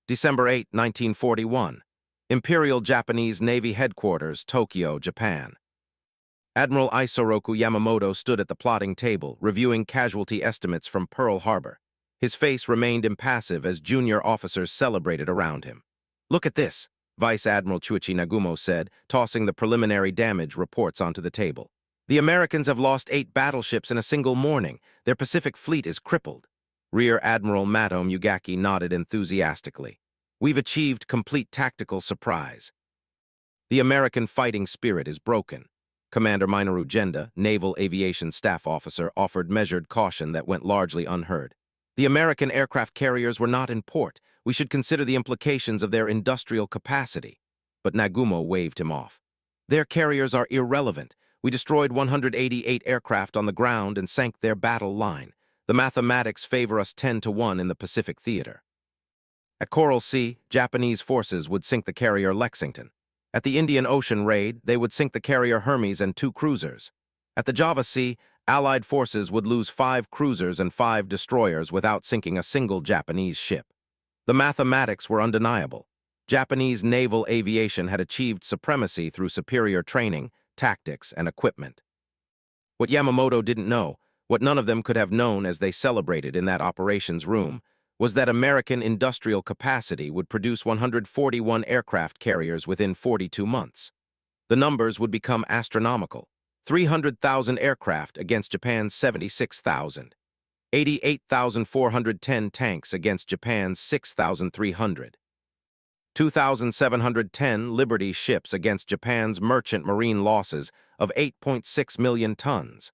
December 8, 1941. Imperial Japanese Navy Headquarters, Tokyo, Japan. Admiral Isoroku Yamamoto stood at the plotting table, reviewing casualty estimates from Pearl Harbor. His face remained impassive as junior officers celebrated around him. "Look at this," Vice Admiral Chuichi Nagumo said, tossing the preliminary damage reports onto the table. "The Americans have lost 8 battleships in a single morning. Their Pacific fleet is crippled." Rear Admiral Mato Mugaki nodded enthusiastically. "We've achieved complete tactical surprise. The American fighting spirit is broken." Commander Minoru Genda, Naval Aviation Staff Officer, offered measured caution that went largely unheard. "The American aircraft carriers were not in port. We should consider the implications of their industrial capacity." But Nagumo waved him off. "Their carriers are irrelevant. We destroyed 188 aircraft on the ground and sank their battle line. The mathematics favor us 10-1 in the Pacific theater." At Coral Sea, Japanese forces would sink the carrier Lexington. At the Indian Ocean raid, they would sink the carrier Hermes and 2 cruisers. At the Java Sea, Allied forces would lose 5 cruisers and 5 destroyers without sinking a single Japanese ship. The mathematics were undeniable. Japanese naval aviation had achieved supremacy through superior training, tactics, and equipment. What Yamamoto didn't know, what none of them could have known as they celebrated in that operations room, was that American industrial capacity would produce 141 aircraft carriers within 42 months. The numbers would become astronomical: 300,000 aircraft against Japan's 76,000, 88,410 tanks against Japan's 6,300, 2,710 Liberty ships against Japan's merchant marine losses of 8.6 million tons.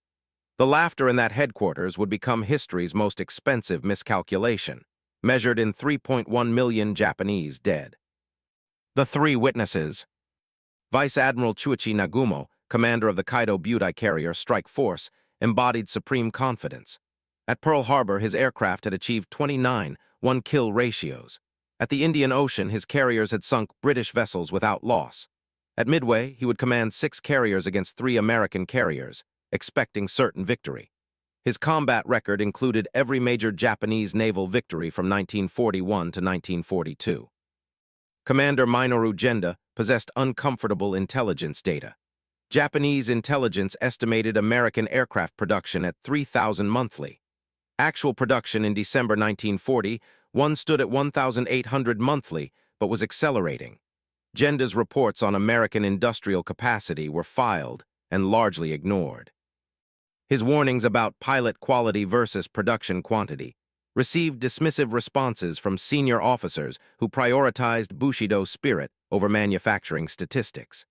The laughter in that headquarters would become history's most expensive miscalculation, measured in 3.1 million Japanese dead. The 3 witnesses. Vice Admiral Chuichi Nagumo, commander of the Kaido Budai carrier strike force, embodied supreme confidence. At Pearl Harbor, his aircraft had achieved 29 1-kill ratios. At the Indian Ocean, his carriers had sunk British vessels without loss. At Midway, he would command 6 carriers against 3 American carriers, expecting certain victory. His combat record included every major Japanese naval victory from 1941 to 1942. Commander Minoru Genda possessed uncomfortable intelligence data. Japanese intelligence estimated American aircraft production at 3,000 monthly. Actual production in December 1940 stood at 1,800 monthly, but was accelerating. Genda's reports on American industrial capacity were filed and largely ignored. His warnings about pilot quality versus production quantity received dismissive responses from senior officers who prioritized Bushido spirit over manufacturing statistics.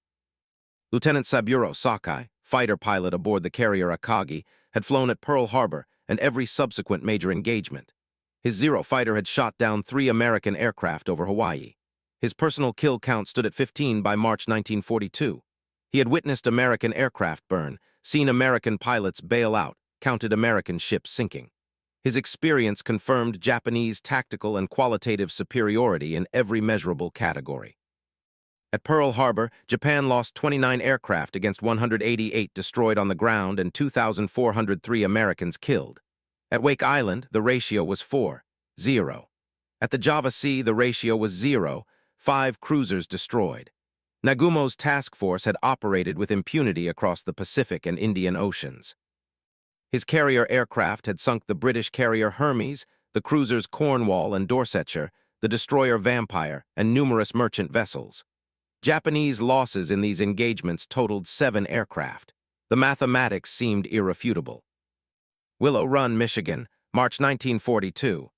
Lieutenant Saburo Sakai, fighter pilot aboard the carrier Akagi, had flown at Pearl Harbor and every subsequent major engagement. His Zero fighter had shot down 3 American aircraft over Hawaii. His personal kill count stood at 15 by March 1942. He had witnessed American aircraft burn, seen American pilots bail out, counted American ships sinking. His experience confirmed Japanese tactical and qualitative superiority in every measurable category. At Pearl Harbor, Japan lost 29 aircraft against 188 destroyed on the ground and 2,403 Americans killed. At Wake Island, the ratio was 4-0. At the Java Sea, the ratio was 0, 5 cruisers destroyed. Nagumo's task force had operated with impunity across the Pacific and Indian Oceans. His carrier aircraft had sunk the British carrier Hermes, the cruisers Cornwall and Dorsetshire, the destroyer Vampire, and numerous merchant vessels. Japanese losses in these engagements totaled 7 aircraft. The mathematics seemed irrefutable. Willow Run, Michigan, March 1942.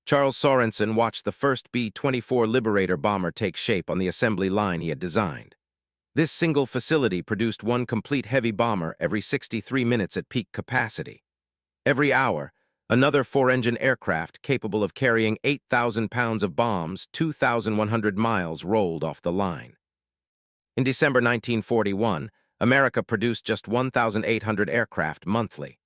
Charles Sorensen watched the first B-24 Liberator bomber take shape on the assembly line he had designed. This single facility produced 1 complete heavy bomber every 63 minutes at peak capacity. Every hour, another 4-engine aircraft capable of carrying 8,000 pounds of bombs 2,100 miles rolled off the line. In December 1941, America produced just 1,800 aircraft monthly.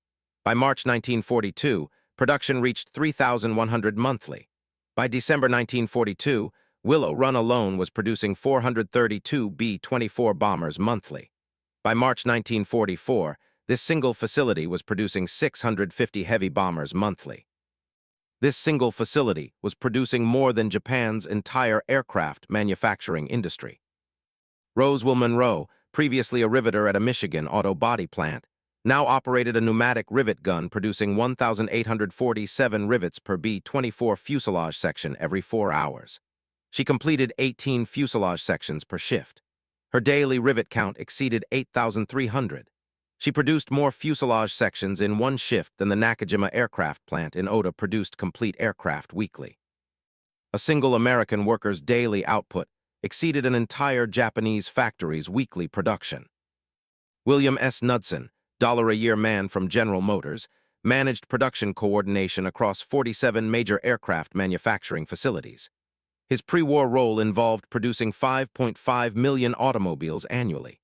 By March 1942, production reached 3,100 monthly. By December 1942, Willow Run alone was producing 432 B-24 bombers monthly. By March 1944, this single facility was producing 650 heavy bombers monthly. This single facility was producing more than Japan's entire aircraft manufacturing industry. Roswell Monroe, previously a riveter at a Michigan auto body plant, now operated a pneumatic rivet gun producing 1,847 rivets per B-24 fuselage section every 4 hours. She completed 18 fuselage sections per shift. Her daily rivet count exceeded 8,300. She produced more fuselage sections in one shift than the Nakajima aircraft plant in Oda produced complete aircraft weekly. A single American worker's daily output exceeded an entire Japanese factory's weekly production. William S. Knudsen, $1-a-year man from General Motors, managed production coordination across 47 major aircraft manufacturing facilities. His pre-war role involved producing 5.5 million automobiles annually.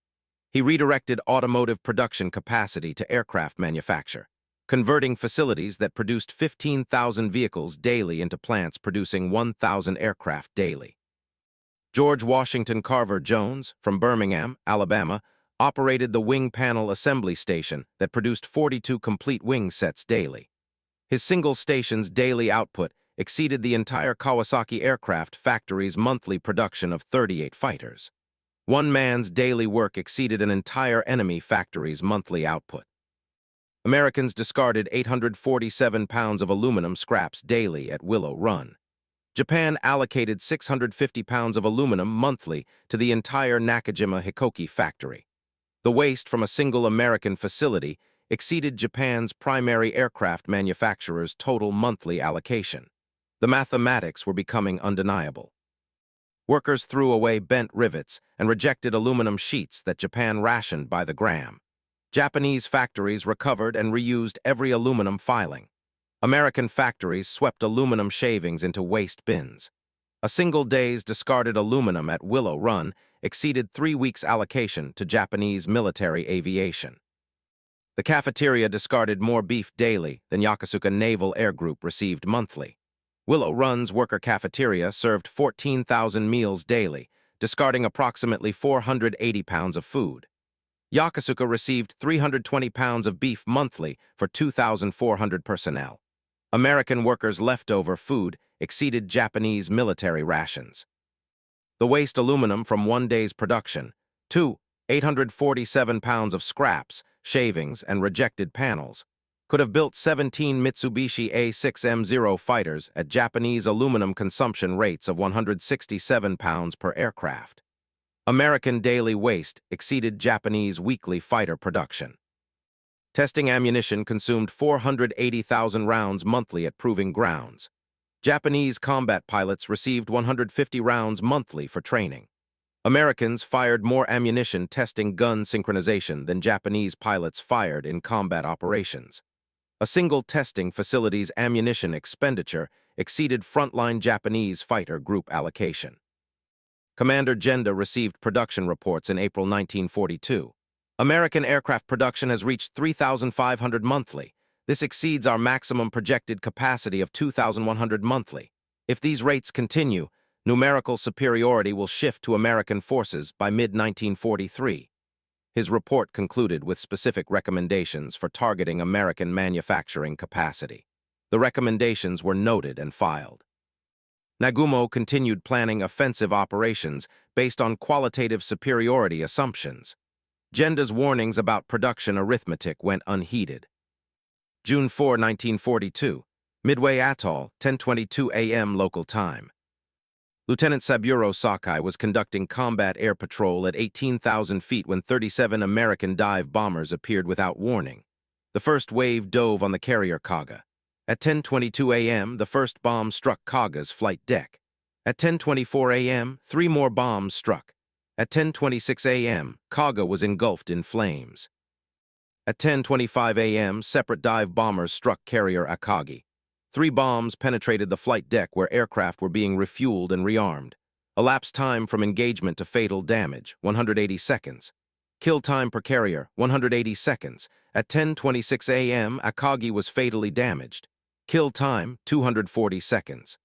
He redirected automotive production capacity to aircraft manufacture, converting facilities that produced 15,000 vehicles daily into plants producing 1,000 aircraft daily. George Washington Carver Jones, from Birmingham, Alabama, operated the wing panel assembly station that produced 42 complete wing sets daily. His single station's daily output exceeded the entire Kawasaki aircraft factory's monthly production of 38 fighters. One man's daily work exceeded an entire enemy factory's monthly output. Americans discarded 847 pounds of aluminum scraps daily at Willow Run. Japan allocated 650 pounds of aluminum monthly to the entire Nakajima Hikoki factory. The waste from a single American facility exceeded Japan's primary aircraft manufacturer's total monthly allocation. The mathematics were becoming undeniable. Workers threw away bent rivets and rejected aluminum sheets that Japan rationed by the gram. Japanese factories recovered and reused every aluminum filing. American factories swept aluminum shavings into waste bins. A single day's discarded aluminum at Willow Run exceeded 3 weeks' allocation to Japanese military aviation. The cafeteria discarded more beef daily than Yokosuka Naval Air Group received monthly. Willow Run's worker cafeteria served 14,000 meals daily, discarding approximately 480 pounds of food. Yokosuka received 320 pounds of beef monthly for 2,400 personnel. American workers' leftover food exceeded Japanese military rations. The waste aluminum from one day's production, 847 pounds of scraps, shavings, and rejected panels, could have built 17 Mitsubishi A6M0 fighters at Japanese aluminum consumption rates of 167 pounds per aircraft. American daily waste exceeded Japanese weekly fighter production. Testing ammunition consumed 480,000 rounds monthly at proving grounds. Japanese combat pilots received 150 rounds monthly for training. Americans fired more ammunition testing gun synchronization than Japanese pilots fired in combat operations. A single testing facility's ammunition expenditure exceeded frontline Japanese fighter group allocation. Commander Genda received production reports in April 1942. American aircraft production has reached 3,500 monthly. This exceeds our maximum projected capacity of 2,100 monthly. If these rates continue, numerical superiority will shift to American forces by mid-1943. His report concluded with specific recommendations for targeting American manufacturing capacity. The recommendations were noted and filed. Nagumo continued planning offensive operations based on qualitative superiority assumptions. Genda's warnings about production arithmetic went unheeded. June 4, 1942, Midway Atoll, 10:22 a.m. local time. Lieutenant Saburo Sakai was conducting combat air patrol at 18,000 feet when 37 American dive bombers appeared without warning. The first wave dove on the carrier Kaga. At 10:22 a.m., the first bomb struck Kaga's flight deck. At 10:24 a.m., 3 more bombs struck. At 10:26 a.m., Kaga was engulfed in flames. At 10:25 a.m., separate dive bombers struck carrier Akagi. 3 bombs penetrated the flight deck where aircraft were being refueled and rearmed. Elapsed time from engagement to fatal damage, 180 seconds. Kill time per carrier, 180 seconds. At 10:26 a.m., Akagi was fatally damaged. Kill time, 240 seconds.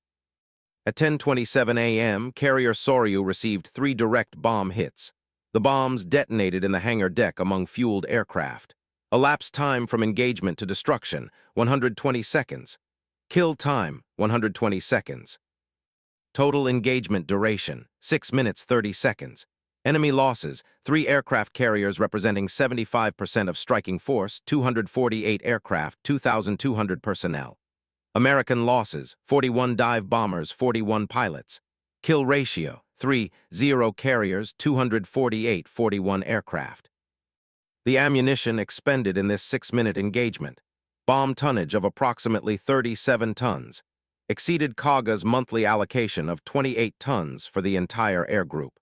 At 10:27 a.m., carrier Soryu received 3 direct bomb hits. The bombs detonated in the hangar deck among fueled aircraft. Elapsed time from engagement to destruction, 120 seconds. Kill time, 120 seconds. Total engagement duration, 6 minutes 30 seconds. Enemy losses, 3 aircraft carriers representing 75% of striking force, 248 aircraft, 2,200 personnel. American losses, 41 dive bombers, 41 pilots. Kill ratio, 3-0 carriers, 248, 41 aircraft. The ammunition expended in this 6-minute engagement, bomb tonnage of approximately 37 tons, exceeded Kaga's monthly allocation of 28 tons for the entire air group.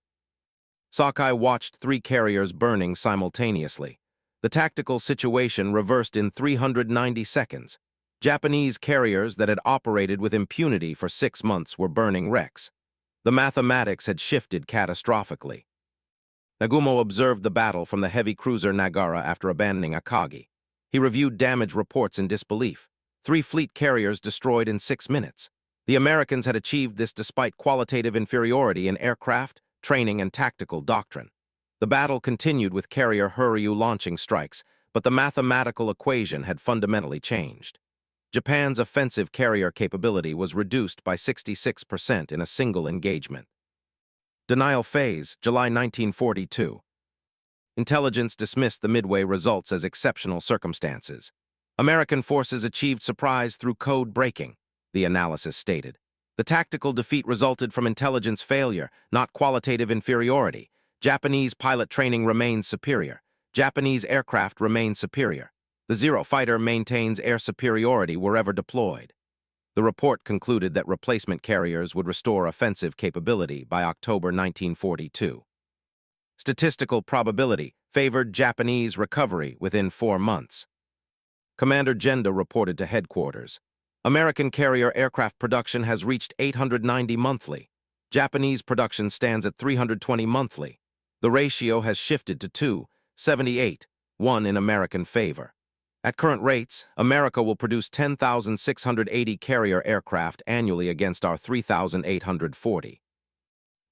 Sakai watched 3 carriers burning simultaneously. The tactical situation reversed in 390 seconds. Japanese carriers that had operated with impunity for 6 months were burning wrecks. The mathematics had shifted catastrophically. Nagumo observed the battle from the heavy cruiser Nagara after abandoning Akagi. He reviewed damage reports in disbelief. 3 fleet carriers destroyed in 6 minutes. The Americans had achieved this despite qualitative inferiority in aircraft, training, and tactical doctrine. The battle continued with carrier Huryu launching strikes, but the mathematical equation had fundamentally changed. Japan's offensive carrier capability was reduced by 66% in a single engagement. Denial phase, July 1942. Intelligence dismissed the Midway results as exceptional circumstances. American forces achieved surprise through code breaking, the analysis stated. The tactical defeat resulted from intelligence failure, not qualitative inferiority. Japanese pilot training remains superior. Japanese aircraft remain superior. The Zero fighter maintains air superiority wherever deployed. The report concluded that replacement carriers would restore offensive capability by October 1942. Statistical probability favored Japanese recovery within 4 months. Commander Genda reported to headquarters. American carrier aircraft production has reached 890 monthly. Japanese production stands at 320 monthly. The ratio has shifted to 2:78, 1 in American favor. At current rates, America will produce 10,680 carrier aircraft annually against our 3,840.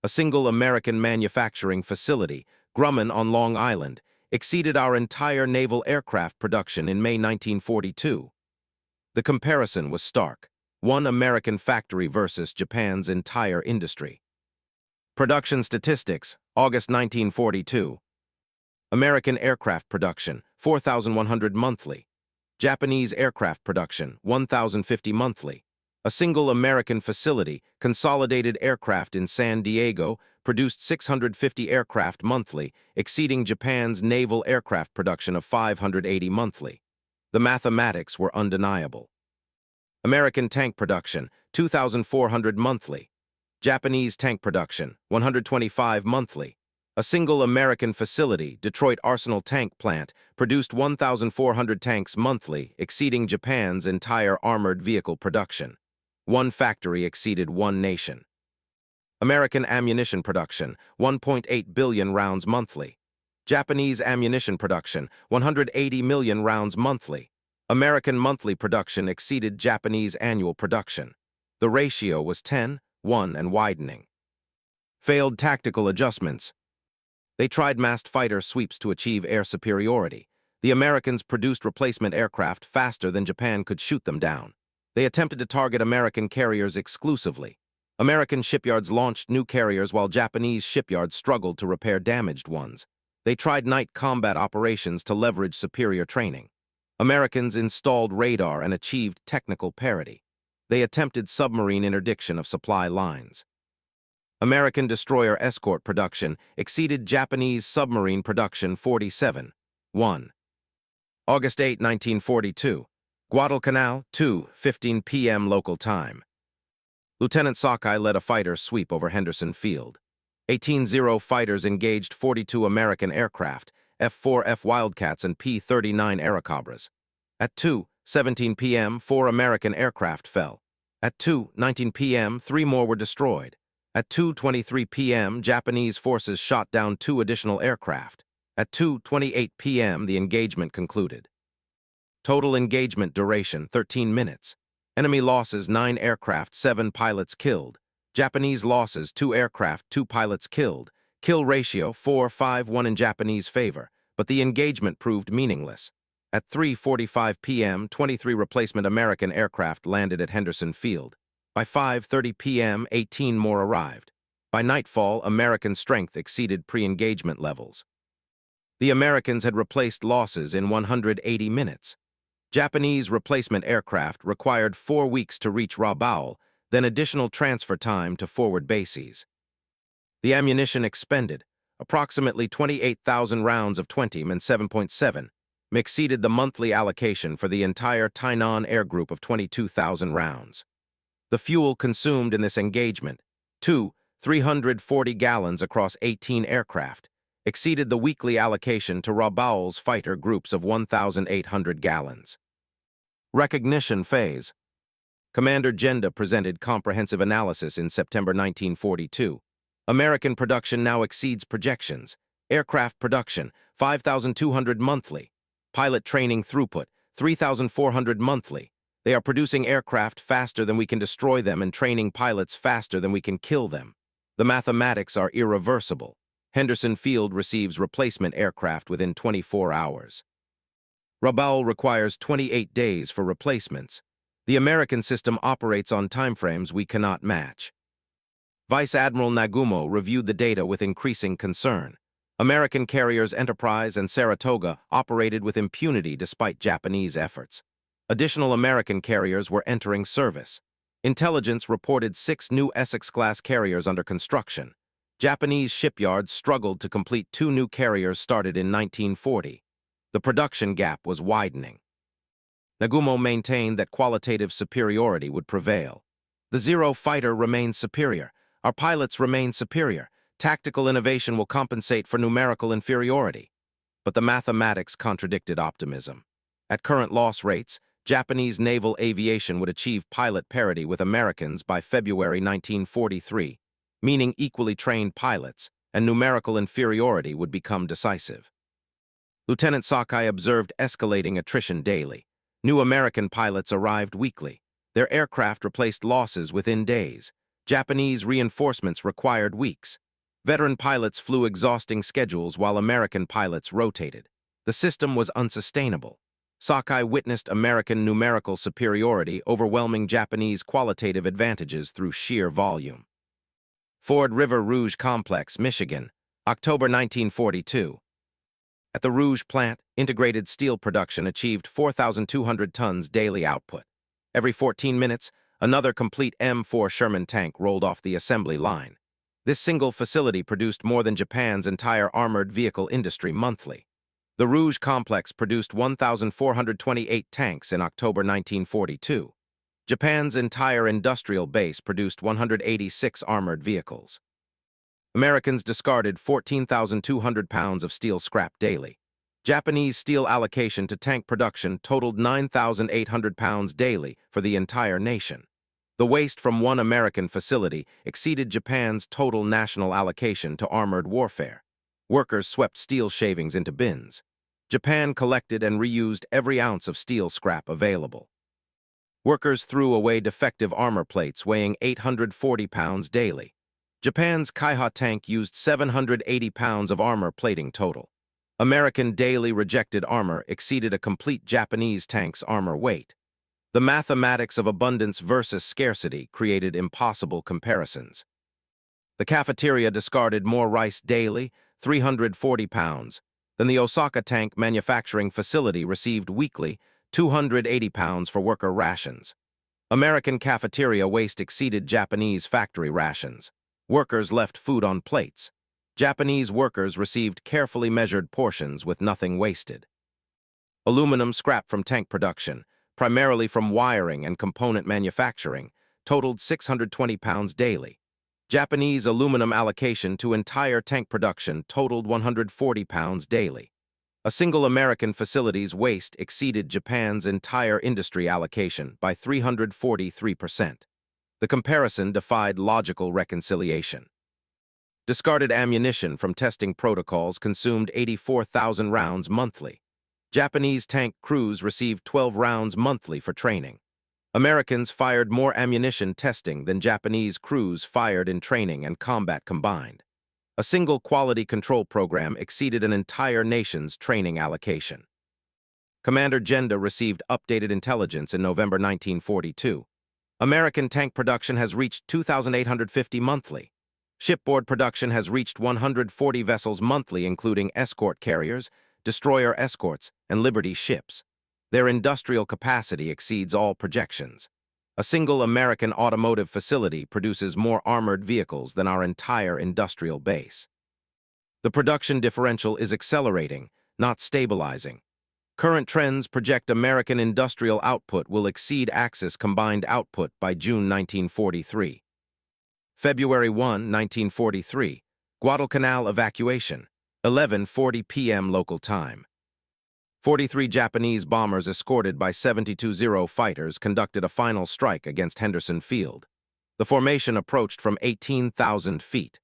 A single American manufacturing facility, Grumman on Long Island, exceeded our entire naval aircraft production in May 1942. The comparison was stark. One American factory versus Japan's entire industry. Production statistics, August 1942. American aircraft production, 4,100 monthly. Japanese aircraft production, 1,050 monthly. A single American facility, Consolidated Aircraft in San Diego, produced 650 aircraft monthly, exceeding Japan's naval aircraft production of 580 monthly. The mathematics were undeniable. American tank production, 2,400 monthly. Japanese tank production, 125 monthly. A single American facility, Detroit Arsenal Tank Plant, produced 1,400 tanks monthly, exceeding Japan's entire armored vehicle production. One factory exceeded one nation. American ammunition production, 1.8 billion rounds monthly. Japanese ammunition production, 180 million rounds monthly. American monthly production exceeded Japanese annual production. The ratio was 10:1 and widening. Failed tactical adjustments. They tried massed fighter sweeps to achieve air superiority. The Americans produced replacement aircraft faster than Japan could shoot them down. They attempted to target American carriers exclusively. American shipyards launched new carriers while Japanese shipyards struggled to repair damaged ones. They tried night combat operations to leverage superior training. Americans installed radar and achieved technical parity. They attempted submarine interdiction of supply lines. American destroyer escort production exceeded Japanese submarine production 47:1. August 8, 1942. Guadalcanal, 2:15 p.m. local time. Lieutenant Sakai led a fighter sweep over Henderson Field. 18-0 fighters engaged 42 American aircraft, F-4F Wildcats and P-39 Airacobras. At 2:17 p.m., 4 American aircraft fell. At 2:19 p.m., 3 more were destroyed. At 2:23 p.m., Japanese forces shot down 2 additional aircraft. At 2:28 p.m., the engagement concluded. Total engagement duration, 13 minutes. Enemy losses, 9 aircraft, 7 pilots killed. Japanese losses, 2 aircraft, 2 pilots killed. Kill ratio, 4:5:1 in Japanese favor, but the engagement proved meaningless. At 3:45 p.m., 23 replacement American aircraft landed at Henderson Field. By 5:30 p.m., 18 more arrived. By nightfall, American strength exceeded pre-engagement levels. The Americans had replaced losses in 180 minutes. Japanese replacement aircraft required 4 weeks to reach Rabaul, then additional transfer time to forward bases. The ammunition expended, approximately 28,000 rounds of 20 and 7.7, exceeded the monthly allocation for the entire Tainan Air Group of 22,000 rounds. The fuel consumed in this engagement, 340 gallons across 18 aircraft, exceeded the weekly allocation to Rabaul's fighter groups of 1,800 gallons. Recognition phase. Commander Genda presented comprehensive analysis in September 1942. American production now exceeds projections. Aircraft production, 5,200 monthly. Pilot training throughput, 3,400 monthly. They are producing aircraft faster than we can destroy them and training pilots faster than we can kill them. The mathematics are irreversible. Henderson Field receives replacement aircraft within 24 hours. Rabaul requires 28 days for replacements. The American system operates on timeframes we cannot match. Vice Admiral Nagumo reviewed the data with increasing concern. American carriers Enterprise and Saratoga operated with impunity despite Japanese efforts. Additional American carriers were entering service. Intelligence reported 6 new Essex-class carriers under construction. Japanese shipyards struggled to complete 2 new carriers started in 1940. The production gap was widening. Nagumo maintained that qualitative superiority would prevail. The Zero fighter remains superior. Our pilots remain superior. Tactical innovation will compensate for numerical inferiority. But the mathematics contradicted optimism. At current loss rates, Japanese naval aviation would achieve pilot parity with Americans by February 1943, meaning equally trained pilots, and numerical inferiority would become decisive. Lieutenant Sakai observed escalating attrition daily. New American pilots arrived weekly. Their aircraft replaced losses within days. Japanese reinforcements required weeks. Veteran pilots flew exhausting schedules while American pilots rotated. The system was unsustainable. Sakai witnessed American numerical superiority overwhelming Japanese qualitative advantages through sheer volume. Ford River Rouge Complex, Michigan, October 1942. At the Rouge plant, integrated steel production achieved 4,200 tons daily output. Every 14 minutes, another complete M4 Sherman tank rolled off the assembly line. This single facility produced more than Japan's entire armored vehicle industry monthly. The Rouge complex produced 1,428 tanks in October 1942. Japan's entire industrial base produced 186 armored vehicles. Americans discarded 14,200 pounds of steel scrap daily. Japanese steel allocation to tank production totaled 9,800 pounds daily for the entire nation. The waste from one American facility exceeded Japan's total national allocation to armored warfare. Workers swept steel shavings into bins. Japan collected and reused every ounce of steel scrap available. Workers threw away defective armor plates weighing 840 pounds daily. Japan's Kaiha tank used 780 pounds of armor plating total. American daily rejected armor exceeded a complete Japanese tank's armor weight. The mathematics of abundance versus scarcity created impossible comparisons. The cafeteria discarded more rice daily, 340 pounds, than the Osaka tank manufacturing facility received weekly, 280 pounds for worker rations. American cafeteria waste exceeded Japanese factory rations. Workers left food on plates. Japanese workers received carefully measured portions with nothing wasted. Aluminum scrap from tank production, primarily from wiring and component manufacturing, totaled 620 pounds daily. Japanese aluminum allocation to entire tank production totaled 140 pounds daily. A single American facility's waste exceeded Japan's entire industry allocation by 343%. The comparison defied logical reconciliation. Discarded ammunition from testing protocols consumed 84,000 rounds monthly. Japanese tank crews received 12 rounds monthly for training. Americans fired more ammunition testing than Japanese crews fired in training and combat combined. A single quality control program exceeded an entire nation's training allocation. Commander Genda received updated intelligence in November 1942. American tank production has reached 2,850 monthly. Shipboard production has reached 140 vessels monthly, including escort carriers, destroyer escorts, and Liberty ships. Their industrial capacity exceeds all projections. A single American automotive facility produces more armored vehicles than our entire industrial base. The production differential is accelerating, not stabilizing. Current trends project American industrial output will exceed Axis combined output by June 1943. February 1, 1943, Guadalcanal evacuation, 11:40 p.m. local time. 43 Japanese bombers escorted by 72 Zero fighters conducted a final strike against Henderson Field. The formation approached from 18,000 feet.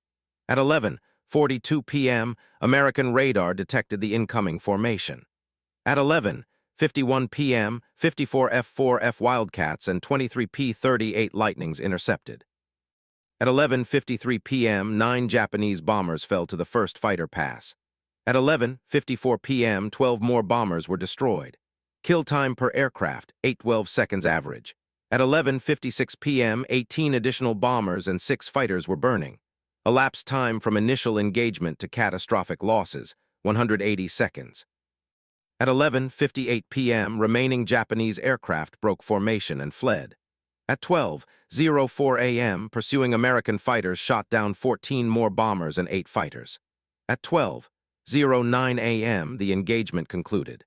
At 11:42 p.m., American radar detected the incoming formation. At 11:51 p.m., 54 F-4F Wildcats and 23 P-38 Lightnings intercepted. At 11:53 p.m., 9 Japanese bombers fell to the first fighter pass. At 11:54 p.m., 12 more bombers were destroyed. Kill time per aircraft, 8:12 seconds average. At 11:56 p.m., 18 additional bombers and 6 fighters were burning. Elapsed time from initial engagement to catastrophic losses, 180 seconds. At 11:58 p.m., remaining Japanese aircraft broke formation and fled. At 12:04 a.m., pursuing American fighters shot down 14 more bombers and 8 fighters. At 12:09 a.m., the engagement concluded.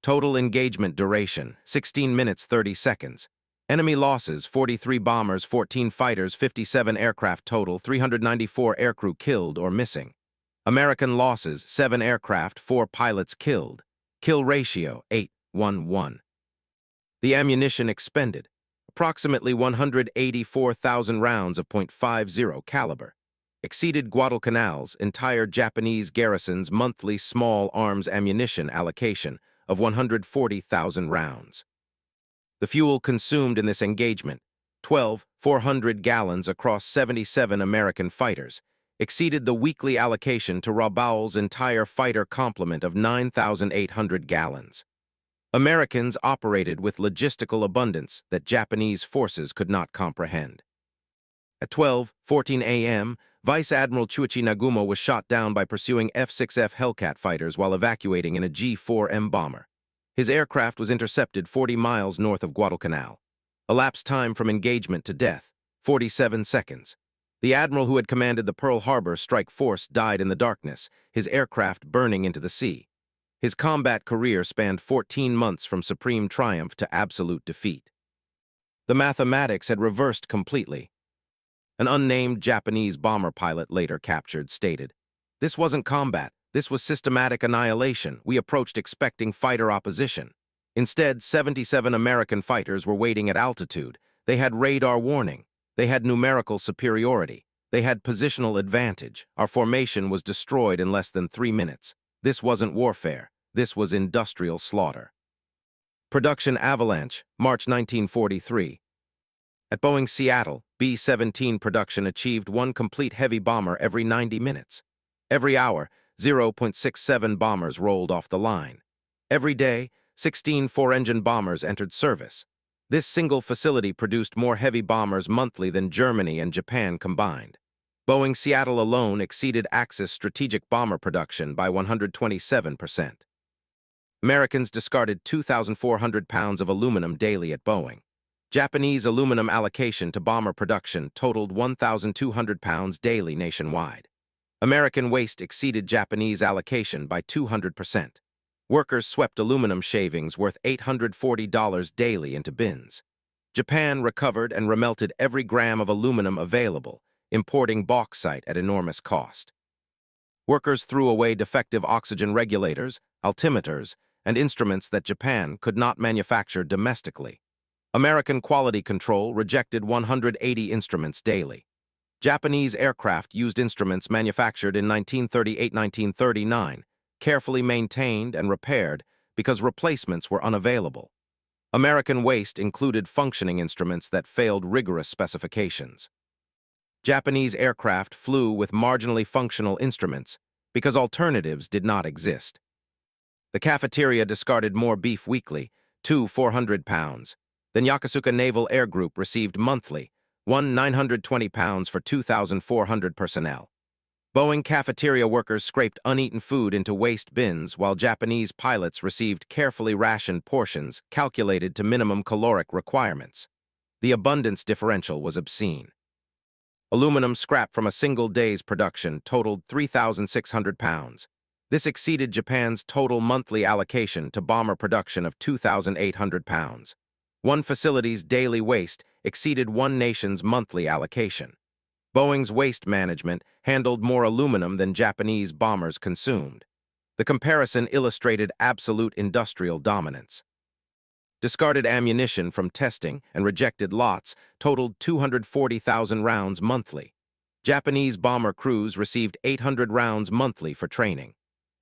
Total engagement duration, 16 minutes 30 seconds. Enemy losses, 43 bombers, 14 fighters, 57 aircraft total, 394 aircrew killed or missing. American losses, 7 aircraft, 4 pilots killed. Kill ratio, 8:11. The ammunition expended, approximately 184,000 rounds of .50 caliber, exceeded Guadalcanal's entire Japanese garrison's monthly small arms ammunition allocation of 140,000 rounds. The fuel consumed in this engagement, 12,400 gallons across 77 American fighters, exceeded the weekly allocation to Rabaul's entire fighter complement of 9,800 gallons. Americans operated with logistical abundance that Japanese forces could not comprehend. At 12:14 a.m., Vice Admiral Chuichi Nagumo was shot down by pursuing F-6F Hellcat fighters while evacuating in a G-4M bomber. His aircraft was intercepted 40 miles north of Guadalcanal. Elapsed time from engagement to death, 47 seconds. The admiral who had commanded the Pearl Harbor strike force died in the darkness, his aircraft burning into the sea. His combat career spanned 14 months from supreme triumph to absolute defeat. The mathematics had reversed completely. An unnamed Japanese bomber pilot later captured stated, "This wasn't combat, this was systematic annihilation. We approached expecting fighter opposition. Instead, 77 American fighters were waiting at altitude. They had radar warning. They had numerical superiority. They had positional advantage. Our formation was destroyed in less than 3 minutes. This wasn't warfare. This was industrial slaughter." Production avalanche, March 1943. At Boeing Seattle, B-17 production achieved 1 complete heavy bomber every 90 minutes. Every hour, 0.67 bombers rolled off the line. Every day, 16 four-engine bombers entered service. This single facility produced more heavy bombers monthly than Germany and Japan combined. Boeing Seattle alone exceeded Axis strategic bomber production by 127%. Americans discarded 2,400 pounds of aluminum daily at Boeing. Japanese aluminum allocation to bomber production totaled 1,200 pounds daily nationwide. American waste exceeded Japanese allocation by 200%. Workers swept aluminum shavings worth $840 daily into bins. Japan recovered and remelted every gram of aluminum available, importing bauxite at enormous cost. Workers threw away defective oxygen regulators, altimeters, and instruments that Japan could not manufacture domestically. American quality control rejected 180 instruments daily. Japanese aircraft used instruments manufactured in 1938-1939, carefully maintained and repaired because replacements were unavailable. American waste included functioning instruments that failed rigorous specifications. Japanese aircraft flew with marginally functional instruments because alternatives did not exist. The cafeteria discarded more beef weekly, 400 pounds. Then Yokosuka Naval Air Group received monthly, 920 pounds for 2,400 personnel. Boeing cafeteria workers scraped uneaten food into waste bins, while Japanese pilots received carefully rationed portions calculated to minimum caloric requirements. The abundance differential was obscene. Aluminum scrap from a single day's production totaled 3,600 pounds. This exceeded Japan's total monthly allocation to bomber production of 2,800 pounds. One facility's daily waste exceeded one nation's monthly allocation. Boeing's waste management handled more aluminum than Japanese bombers consumed. The comparison illustrated absolute industrial dominance. Discarded ammunition from testing and rejected lots totaled 240,000 rounds monthly. Japanese bomber crews received 800 rounds monthly for training.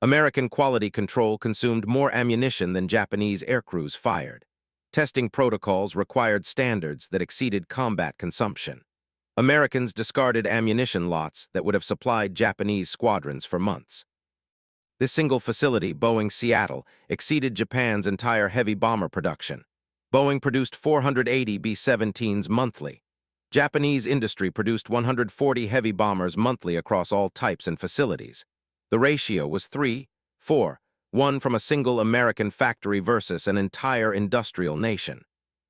American quality control consumed more ammunition than Japanese aircrews fired. Testing protocols required standards that exceeded combat consumption. Americans discarded ammunition lots that would have supplied Japanese squadrons for months. This single facility, Boeing Seattle, exceeded Japan's entire heavy bomber production. Boeing produced 480 B-17s monthly. Japanese industry produced 140 heavy bombers monthly across all types and facilities. The ratio was 3-4-1 from a single American factory versus an entire industrial nation.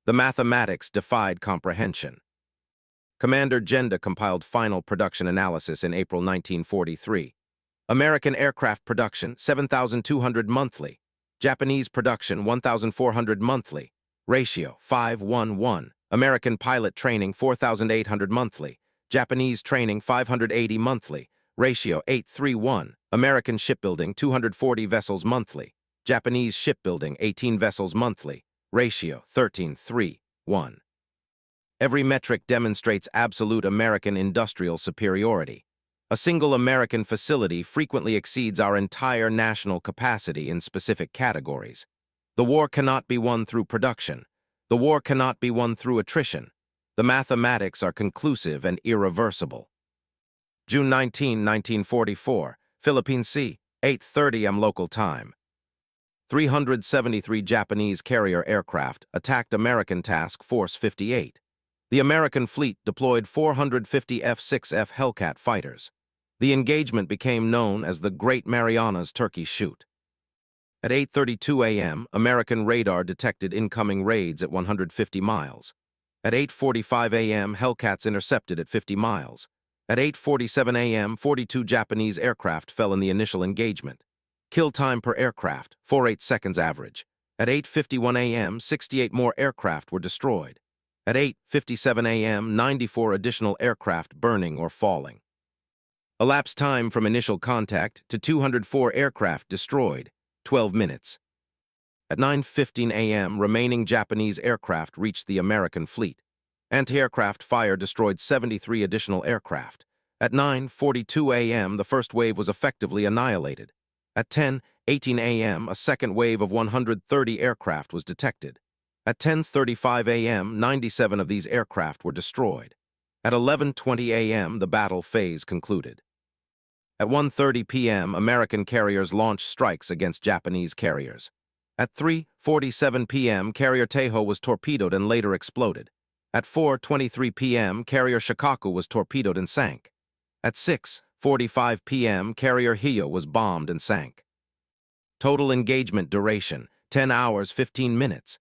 The mathematics defied comprehension. Commander Genda compiled final production analysis in April 1943. American aircraft production, 7,200 monthly. Japanese production, 1,400 monthly. Ratio, 5-1-1. American pilot training, 4,800 monthly. Japanese training, 580 monthly. Ratio, 8-3-1. American shipbuilding, 240 vessels monthly. Japanese shipbuilding, 18 vessels monthly. Ratio, 13-3-1. Every metric demonstrates absolute American industrial superiority. A single American facility frequently exceeds our entire national capacity in specific categories. The war cannot be won through production. The war cannot be won through attrition. The mathematics are conclusive and irreversible. June 19, 1944, Philippine Sea, 8:30 am local time. 373 Japanese carrier aircraft attacked American Task Force 58. The American fleet deployed 450 F-6F Hellcat fighters. The engagement became known as the Great Marianas Turkey Shoot. At 8:32 a.m., American radar detected incoming raids at 150 miles. At 8:45 a.m., Hellcats intercepted at 50 miles. At 8:47 a.m., 42 Japanese aircraft fell in the initial engagement. Kill time per aircraft, 4.8 seconds average. At 8:51 a.m., 68 more aircraft were destroyed. At 8:57 a.m., 94 additional aircraft burning or falling. Elapsed time from initial contact to 204 aircraft destroyed, 12 minutes. At 9:15 a.m., remaining Japanese aircraft reached the American fleet. Anti-aircraft fire destroyed 73 additional aircraft. At 9:42 a.m., the first wave was effectively annihilated. At 10:18 a.m., a second wave of 130 aircraft was detected. At 10:35 a.m., 97 of these aircraft were destroyed. At 11:20 a.m., the battle phase concluded. At 1:30 p.m., American carriers launched strikes against Japanese carriers. At 3:47 p.m., Carrier Teiho was torpedoed and later exploded. At 4:23 p.m., Carrier Shikaku was torpedoed and sank. At 6:45 p.m., Carrier Hiyo was bombed and sank. Total engagement duration, 10 hours 15 minutes.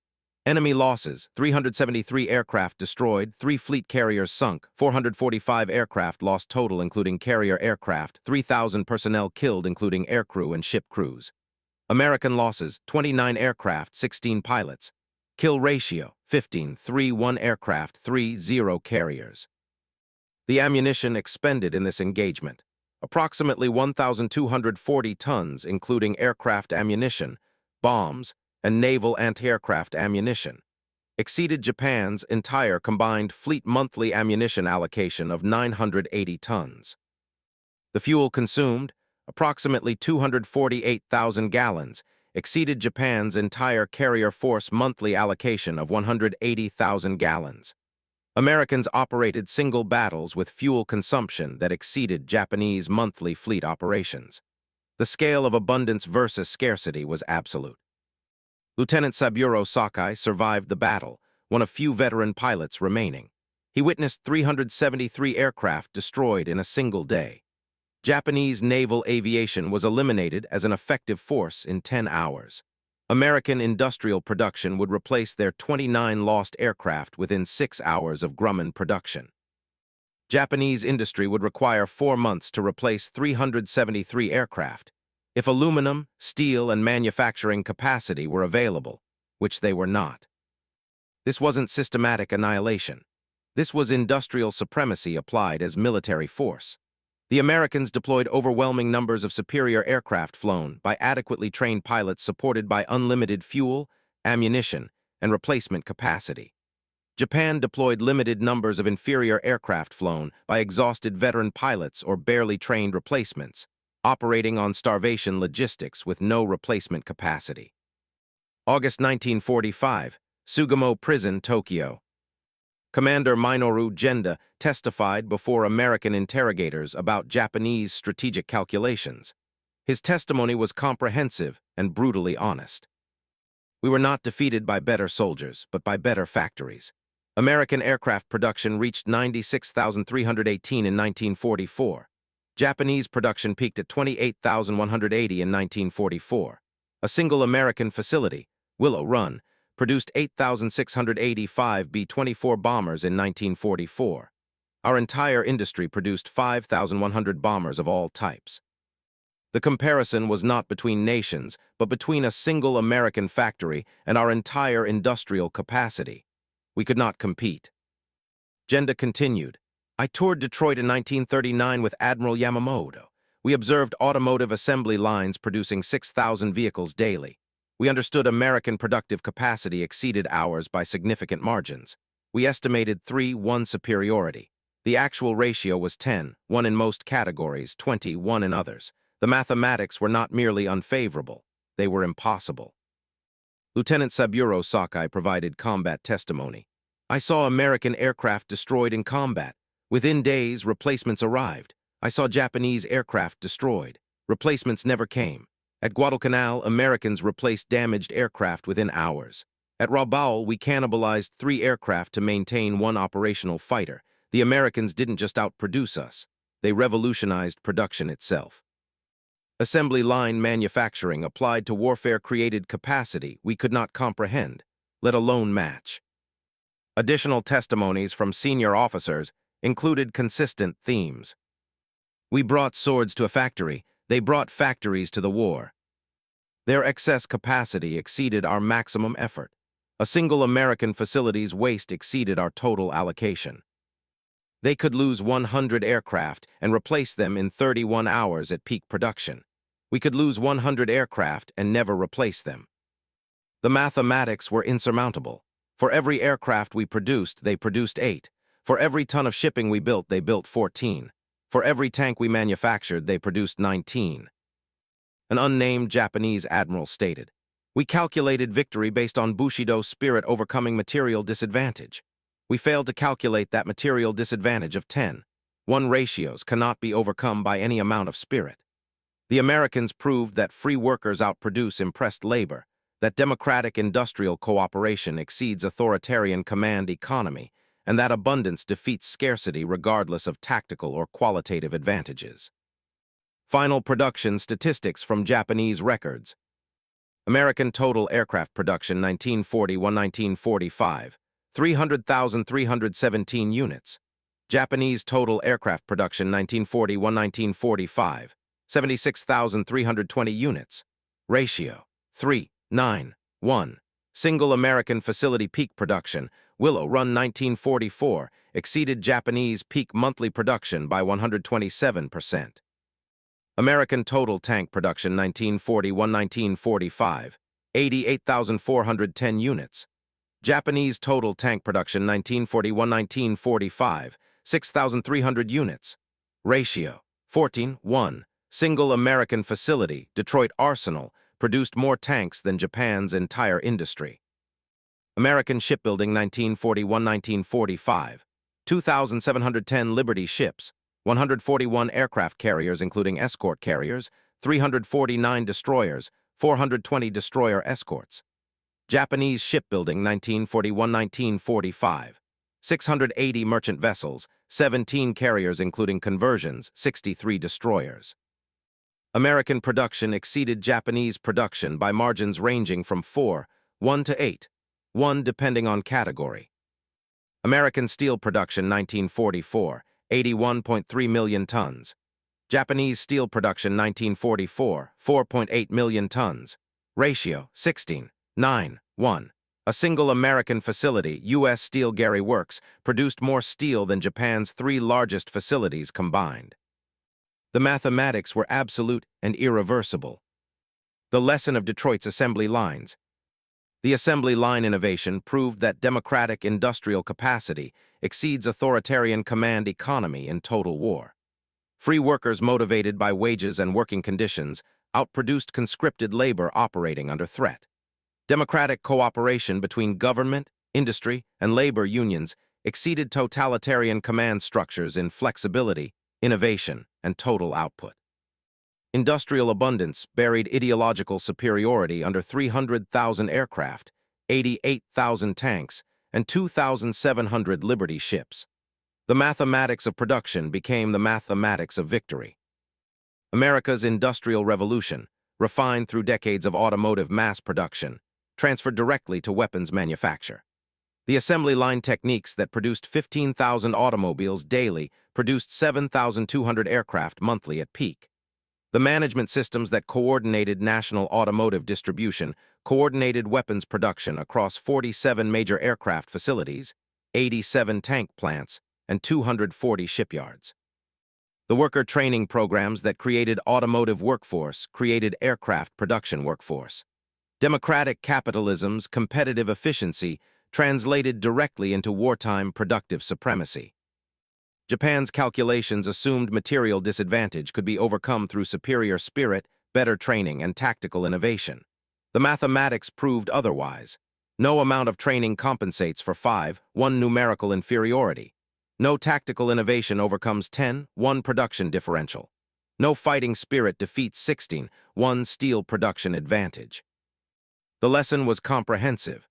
Enemy losses, 373 aircraft destroyed, 3 fleet carriers sunk, 445 aircraft lost total including carrier aircraft, 3,000 personnel killed including aircrew and ship crews. American losses, 29 aircraft, 16 pilots. Kill ratio, 15-3-1 aircraft, 3-0 carriers. The ammunition expended in this engagement, approximately 1,240 tons including aircraft ammunition, bombs, and naval anti-aircraft ammunition, exceeded Japan's entire combined fleet monthly ammunition allocation of 980 tons. The fuel consumed, approximately 248,000 gallons, exceeded Japan's entire carrier force monthly allocation of 180,000 gallons. Americans operated single battles with fuel consumption that exceeded Japanese monthly fleet operations. The scale of abundance versus scarcity was absolute. Lieutenant Saburo Sakai survived the battle, one of few veteran pilots remaining. He witnessed 373 aircraft destroyed in a single day. Japanese naval aviation was eliminated as an effective force in 10 hours. American industrial production would replace their 29 lost aircraft within 6 hours of Grumman production. Japanese industry would require 4 months to replace 373 aircraft, if aluminum, steel, and manufacturing capacity were available, which they were not. This wasn't systematic annihilation. This was industrial supremacy applied as military force. The Americans deployed overwhelming numbers of superior aircraft flown by adequately trained pilots supported by unlimited fuel, ammunition, and replacement capacity. Japan deployed limited numbers of inferior aircraft flown by exhausted veteran pilots or barely trained replacements, operating on starvation logistics with no replacement capacity. August 1945, Sugamo Prison, Tokyo. Commander Minoru Genda testified before American interrogators about Japanese strategic calculations. His testimony was comprehensive and brutally honest. We were not defeated by better soldiers, but by better factories. American aircraft production reached 96,318 in 1944. Japanese production peaked at 28,180 in 1944. A single American facility, Willow Run, produced 8,685 B-24 bombers in 1944. Our entire industry produced 5,100 bombers of all types. The comparison was not between nations, but between a single American factory and our entire industrial capacity. We could not compete. Genda continued, I toured Detroit in 1939 with Admiral Yamamoto. We observed automotive assembly lines producing 6,000 vehicles daily. We understood American productive capacity exceeded ours by significant margins. We estimated 3-1 superiority. The actual ratio was 10-1 in most categories, 20-1 in others. The mathematics were not merely unfavorable, they were impossible. Lieutenant Saburo Sakai provided combat testimony. I saw American aircraft destroyed in combat. Within days, replacements arrived. I saw Japanese aircraft destroyed. Replacements never came. At Guadalcanal, Americans replaced damaged aircraft within hours. At Rabaul, we cannibalized 3 aircraft to maintain 1 operational fighter. The Americans didn't just outproduce us. They revolutionized production itself. Assembly line manufacturing applied to warfare created capacity we could not comprehend, let alone match. Additional testimonies from senior officers included consistent themes. We brought swords to a factory. They brought factories to the war. Their excess capacity exceeded our maximum effort. A single American facility's waste exceeded our total allocation. They could lose 100 aircraft and replace them in 31 hours at peak production. We could lose 100 aircraft and never replace them. The mathematics were insurmountable. For every aircraft we produced, they produced 8. For every ton of shipping we built, they built 14. For every tank we manufactured, they produced 19. An unnamed Japanese admiral stated, we calculated victory based on Bushido spirit overcoming material disadvantage. We failed to calculate that material disadvantage of 10-1 ratios cannot be overcome by any amount of spirit. The Americans proved that free workers outproduce impressed labor, that democratic industrial cooperation exceeds authoritarian command economy, and that abundance defeats scarcity regardless of tactical or qualitative advantages. Final production statistics from Japanese records. American total aircraft production 1941-1945, 300,317 units. Japanese total aircraft production 1941-1945, 76,320 units. Ratio, 3-9-1. Single American facility peak production, Willow Run 1944, exceeded Japanese peak monthly production by 127%. American total tank production 1941-1945, 88,410 units. Japanese total tank production 1941-1945, 6,300 units. Ratio, 14-1. Single American facility, Detroit Arsenal, produced more tanks than Japan's entire industry. American shipbuilding 1941-1945, 2,710 Liberty ships, 141 aircraft carriers including escort carriers, 349 destroyers, 420 destroyer escorts. Japanese shipbuilding 1941–1945. 680 merchant vessels, 17 carriers including conversions, 63 destroyers. American production exceeded Japanese production by margins ranging from 1 to 8, 1 depending on category. American steel production 1944, 81.3 million tons. Japanese steel production 1944, 4.8 million tons. Ratio 16:9:1. A single American facility, U.S. Steel Gary Works, produced more steel than Japan's 3 largest facilities combined. The mathematics were absolute and irreversible. The lesson of Detroit's assembly lines. The assembly line innovation proved that democratic industrial capacity exceeds authoritarian command economy in total war. Free workers motivated by wages and working conditions outproduced conscripted labor operating under threat. Democratic cooperation between government, industry, and labor unions exceeded totalitarian command structures in flexibility, innovation, and total output. Industrial abundance buried ideological superiority under 300,000 aircraft, 88,000 tanks, and 2,700 Liberty ships. The mathematics of production became the mathematics of victory. America's Industrial Revolution, refined through decades of automotive mass production, transferred directly to weapons manufacture. The assembly line techniques that produced 15,000 automobiles daily produced 7,200 aircraft monthly at peak. The management systems that coordinated national automotive distribution coordinated weapons production across 47 major aircraft facilities, 87 tank plants, and 240 shipyards. The worker training programs that created automotive workforce created aircraft production workforce. Democratic capitalism's competitive efficiency translated directly into wartime productive supremacy. Japan's calculations assumed material disadvantage could be overcome through superior spirit, better training, and tactical innovation. The mathematics proved otherwise. No amount of training compensates for 5:1 numerical inferiority. No tactical innovation overcomes 10:1 production differential. No fighting spirit defeats 16:1 steel production advantage. The lesson was comprehensive.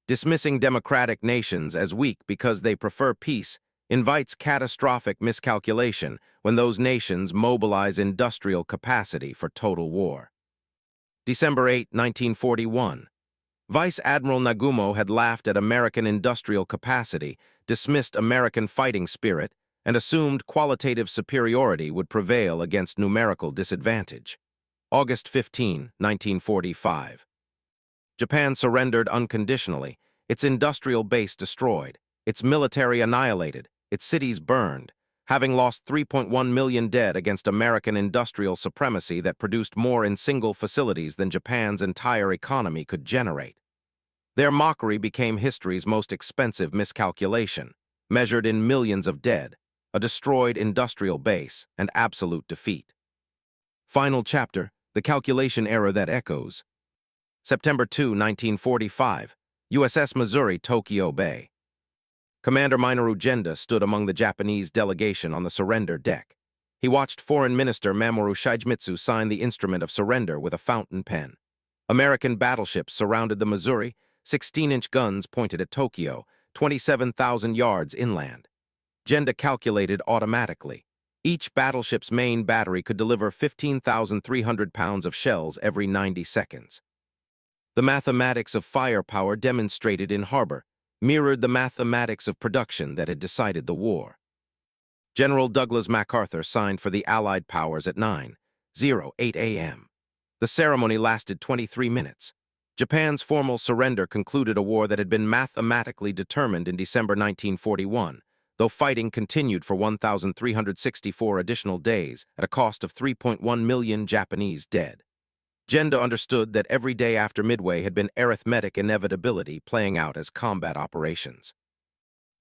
Dismissing democratic nations as weak because they prefer peace invites catastrophic miscalculation when those nations mobilize industrial capacity for total war. December 8, 1941. Vice Admiral Nagumo had laughed at American industrial capacity, dismissed American fighting spirit, and assumed qualitative superiority would prevail against numerical disadvantage. August 15, 1945. Japan surrendered unconditionally, its industrial base destroyed, its military annihilated, its cities burned, having lost 3.1 million dead against American industrial supremacy that produced more in single facilities than Japan's entire economy could generate. Their mockery became history's most expensive miscalculation, measured in millions of dead, a destroyed industrial base, and absolute defeat. Final chapter, the calculation error that echoes. September 2, 1945, USS Missouri, Tokyo Bay. Commander Minoru Genda stood among the Japanese delegation on the surrender deck. He watched Foreign Minister Mamoru Shigemitsu sign the instrument of surrender with a fountain pen. American battleships surrounded the Missouri, 16-inch guns pointed at Tokyo, 27,000 yards inland. Genda calculated automatically. Each battleship's main battery could deliver 15,300 pounds of shells every 90 seconds. The mathematics of firepower demonstrated in harbor mirrored the mathematics of production that had decided the war. General Douglas MacArthur signed for the Allied powers at 9:08 a.m. The ceremony lasted 23 minutes. Japan's formal surrender concluded a war that had been mathematically determined in December 1941, though fighting continued for 1,364 additional days at a cost of 3.1 million Japanese dead. Genda understood that every day after Midway had been arithmetic inevitability playing out as combat operations.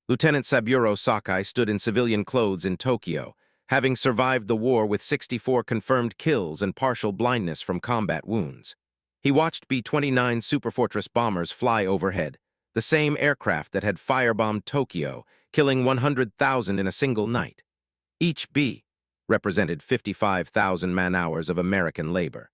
Lieutenant Saburo Sakai stood in civilian clothes in Tokyo, having survived the war with 64 confirmed kills and partial blindness from combat wounds. He watched B-29 Superfortress bombers fly overhead, the same aircraft that had firebombed Tokyo, killing 100,000 in a single night. Each B represented 55,000 man-hours of American labor.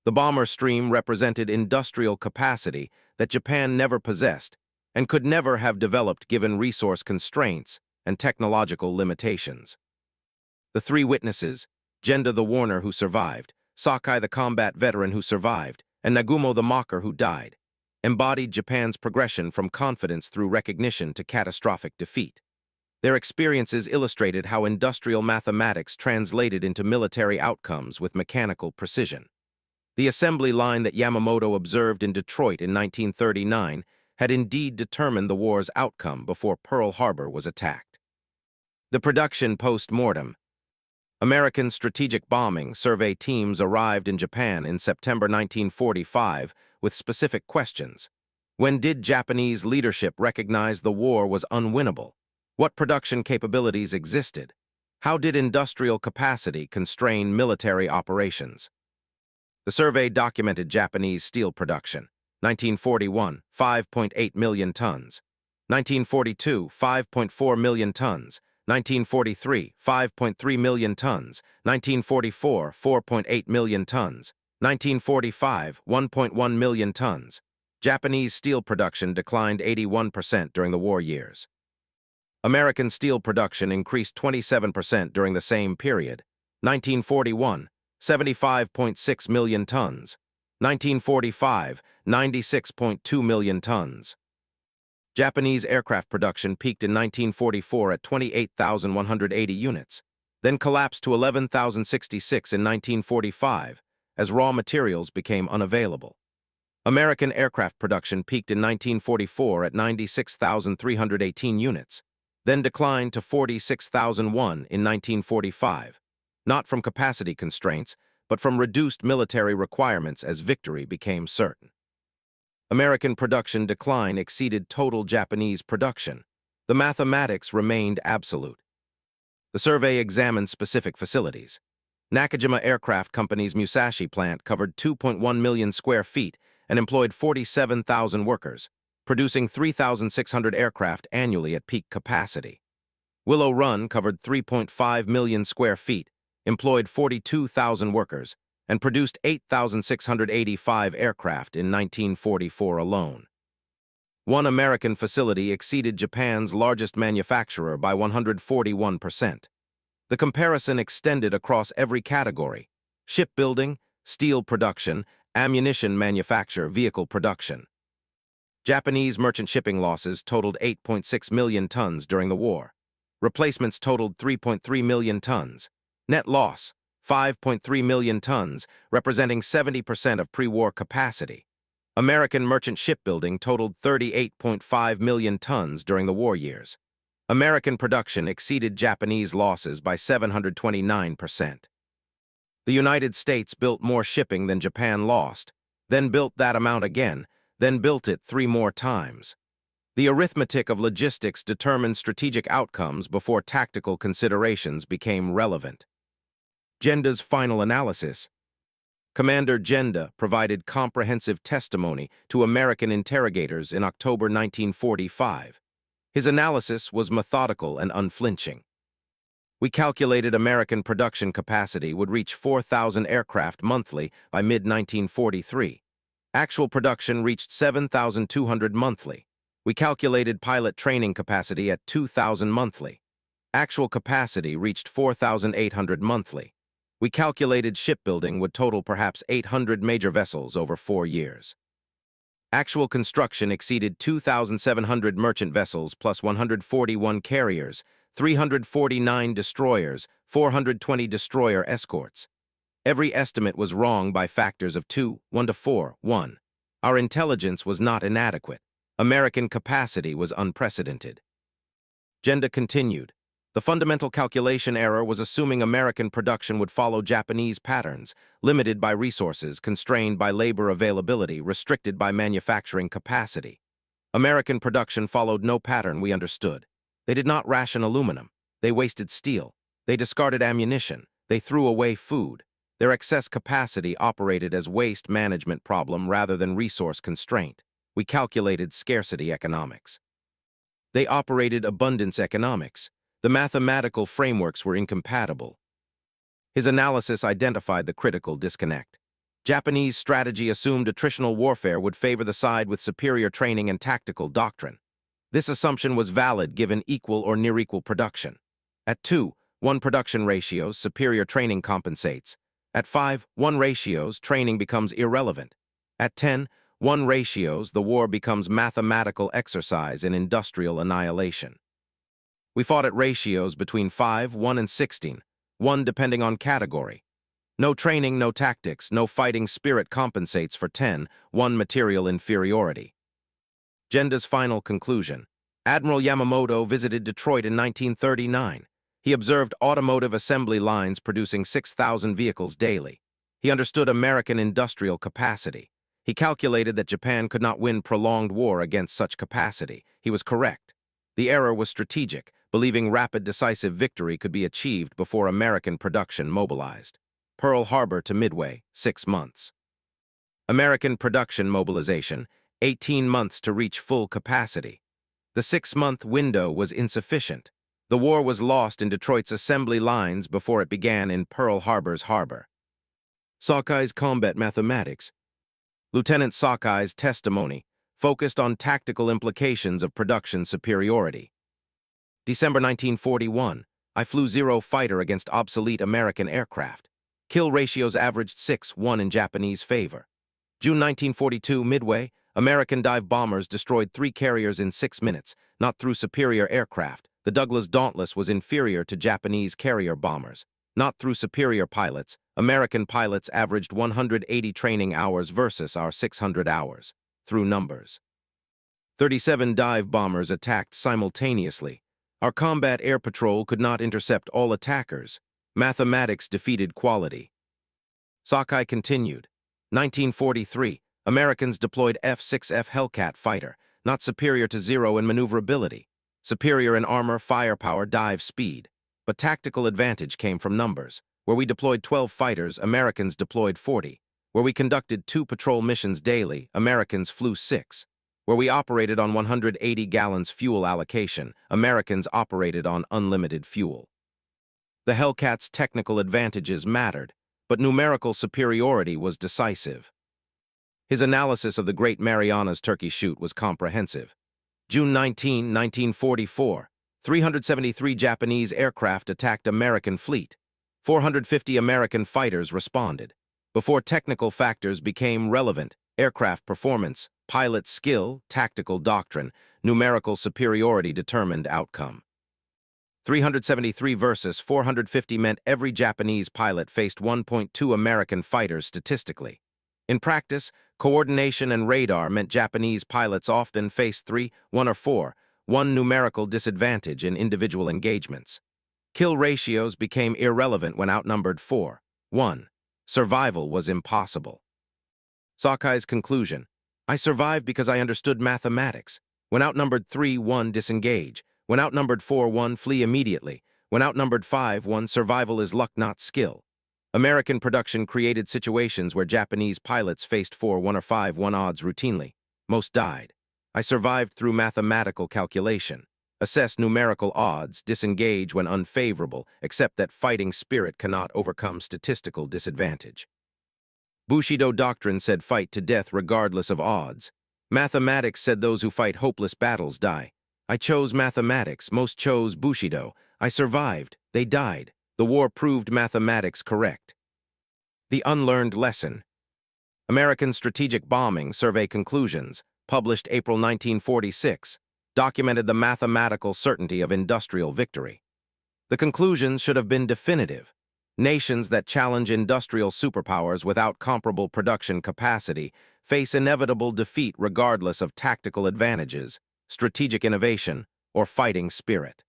The bomber stream represented industrial capacity that Japan never possessed and could never have developed given resource constraints and technological limitations. The three witnesses, Genda the Warner who survived, Sakai the combat veteran who survived, and Nagumo the mocker who died, embodied Japan's progression from confidence through recognition to catastrophic defeat. Their experiences illustrated how industrial mathematics translated into military outcomes with mechanical precision. The assembly line that Yamamoto observed in Detroit in 1939 had indeed determined the war's outcome before Pearl Harbor was attacked. The production post-mortem. American strategic bombing survey teams arrived in Japan in September 1945 with specific questions. When did Japanese leadership recognize the war was unwinnable? What production capabilities existed? How did industrial capacity constrain military operations? The survey documented Japanese steel production. 1941, 5.8 million tons. 1942, 5.4 million tons. 1943, 5.3 million tons. 1944, 4.8 million tons. 1945, 1.1 million tons. Japanese steel production declined 81% during the war years. American steel production increased 27% during the same period. 1941, 75.6 million tons. 1945, 96.2 million tons. Japanese aircraft production peaked in 1944 at 28,180 units, then collapsed to 11,066 in 1945 as raw materials became unavailable. American aircraft production peaked in 1944 at 96,318 units, then declined to 46,001 in 1945, not from capacity constraints, but from reduced military requirements as victory became certain. American production decline exceeded total Japanese production. The mathematics remained absolute. The survey examined specific facilities. Nakajima Aircraft Company's Musashi plant covered 2.1 million square feet and employed 47,000 workers, producing 3,600 aircraft annually at peak capacity. Willow Run covered 3.5 million square feet, employed 42,000 workers, and produced 8,685 aircraft in 1944 alone. One American facility exceeded Japan's largest manufacturer by 141%. The comparison extended across every category: shipbuilding, steel production, ammunition manufacture, vehicle production. Japanese merchant shipping losses totaled 8.6 million tons during the war. Replacements totaled 3.3 million tons. Net loss, 5.3 million tons, representing 70% of pre-war capacity. American merchant shipbuilding totaled 38.5 million tons during the war years. American production exceeded Japanese losses by 729%. The United States built more shipping than Japan lost, then built that amount again, then built it 3 more times. The arithmetic of logistics determined strategic outcomes before tactical considerations became relevant. Genda's final analysis. Commander Genda provided comprehensive testimony to American interrogators in October 1945. His analysis was methodical and unflinching. We calculated American production capacity would reach 4,000 aircraft monthly by mid-1943. Actual production reached 7,200 monthly. We calculated pilot training capacity at 2,000 monthly. Actual capacity reached 4,800 monthly. We calculated shipbuilding would total perhaps 800 major vessels over 4 years. Actual construction exceeded 2,700 merchant vessels plus 141 carriers, 349 destroyers, 420 destroyer escorts. Every estimate was wrong by factors of 2, 1 to 4, 1. Our intelligence was not inadequate. American capacity was unprecedented. Genda continued. The fundamental calculation error was assuming American production would follow Japanese patterns, limited by resources, constrained by labor availability, restricted by manufacturing capacity. American production followed no pattern we understood. They did not ration aluminum. They wasted steel. They discarded ammunition. They threw away food. Their excess capacity operated as waste management problem rather than resource constraint. We calculated scarcity economics. They operated abundance economics. The mathematical frameworks were incompatible. His analysis identified the critical disconnect. Japanese strategy assumed attritional warfare would favor the side with superior training and tactical doctrine. This assumption was valid given equal or near-equal production. At 2:1 production ratios, superior training compensates. At 5:1 ratios, training becomes irrelevant. At 10:1 ratios, the war becomes mathematical exercise in industrial annihilation. We fought at ratios between 5:1 and 16:1 depending on category. No training, no tactics, no fighting spirit compensates for 10:1 material inferiority. Genda's final conclusion. Admiral Yamamoto visited Detroit in 1939. He observed automotive assembly lines producing 6,000 vehicles daily. He understood American industrial capacity. He calculated that Japan could not win prolonged war against such capacity. He was correct. The error was strategic, believing rapid decisive victory could be achieved before American production mobilized. Pearl Harbor to Midway, 6 months. American production mobilization, 18 months to reach full capacity. The 6-month window was insufficient. The war was lost in Detroit's assembly lines before it began in Pearl Harbor's harbor. Sakai's combat mathematics. Lieutenant Sakai's testimony focused on tactical implications of production superiority. December 1941, I flew Zero fighter against obsolete American aircraft. Kill ratios averaged 6:1 in Japanese favor. June 1942, Midway, American dive bombers destroyed 3 carriers in 6 minutes, not through superior aircraft. The Douglas Dauntless was inferior to Japanese carrier bombers. Not through superior pilots. American pilots averaged 180 training hours versus our 600 hours. Through numbers. 37 dive bombers attacked simultaneously. Our combat air patrol could not intercept all attackers. Mathematics defeated quality. Sakai continued. 1943, Americans deployed F-6F Hellcat fighter, not superior to Zero in maneuverability, superior in armor, firepower, dive speed. But tactical advantage came from numbers. Where we deployed 12 fighters, Americans deployed 40. Where we conducted 2 patrol missions daily, Americans flew 6. Where we operated on 180 gallons fuel allocation, Americans operated on unlimited fuel. The Hellcat's technical advantages mattered, but numerical superiority was decisive. His analysis of the Great Marianas Turkey Shoot was comprehensive. June 19, 1944, 373 Japanese aircraft attacked American fleet. 450 American fighters responded. Before technical factors became relevant, aircraft performance, pilot skill, tactical doctrine, numerical superiority determined outcome. 373 versus 450 meant every Japanese pilot faced 1.2 American fighters statistically. In practice, coordination and radar meant Japanese pilots often faced 3-1 or 4-1 numerical disadvantage in individual engagements. Kill ratios became irrelevant when outnumbered 4-1. Survival was impossible. Sakai's conclusion. I survived because I understood mathematics. When outnumbered 3-1, disengage. When outnumbered 4-1, flee immediately. When outnumbered 5-1, survival is luck, not skill. American production created situations where Japanese pilots faced 4-1 or 5-1 odds routinely. Most died. I survived through mathematical calculation. Assess numerical odds, disengage when unfavorable, accept that fighting spirit cannot overcome statistical disadvantage. Bushido doctrine said fight to death regardless of odds. Mathematics said those who fight hopeless battles die. I chose mathematics, most chose Bushido. I survived, they died. The war proved mathematics correct. The unlearned lesson. American Strategic Bombing Survey Conclusions, published April 1946, documented the mathematical certainty of industrial victory. The conclusions should have been definitive. Nations that challenge industrial superpowers without comparable production capacity face inevitable defeat regardless of tactical advantages, strategic innovation, or fighting spirit.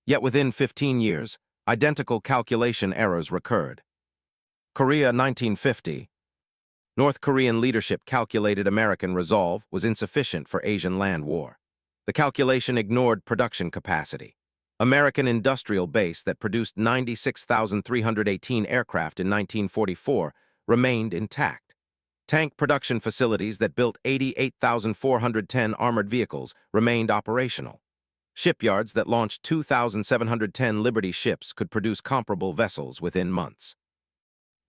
Yet within 15 years, identical calculation errors recurred. Korea 1950. North Korean leadership calculated American resolve was insufficient for Asian land war. The calculation ignored production capacity. American industrial base that produced 96,318 aircraft in 1944 remained intact. Tank production facilities that built 88,410 armored vehicles remained operational. Shipyards that launched 2,710 Liberty ships could produce comparable vessels within months.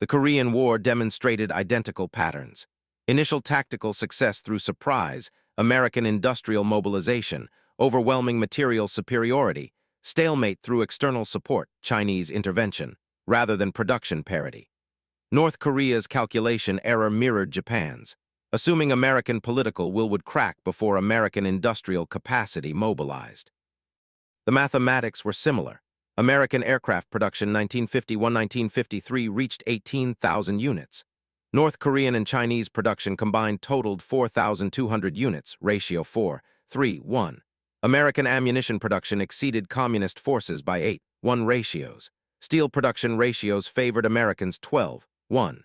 The Korean War demonstrated identical patterns. Initial tactical success through surprise, American industrial mobilization, overwhelming material superiority, stalemate through external support, Chinese intervention, rather than production parity. North Korea's calculation error mirrored Japan's, assuming American political will would crack before American industrial capacity mobilized. The mathematics were similar. American aircraft production 1951-1953 reached 18,000 units. North Korean and Chinese production combined totaled 4,200 units, ratio 4:3:1. American ammunition production exceeded Communist forces by 8:1 ratios. Steel production ratios favored Americans 12:1.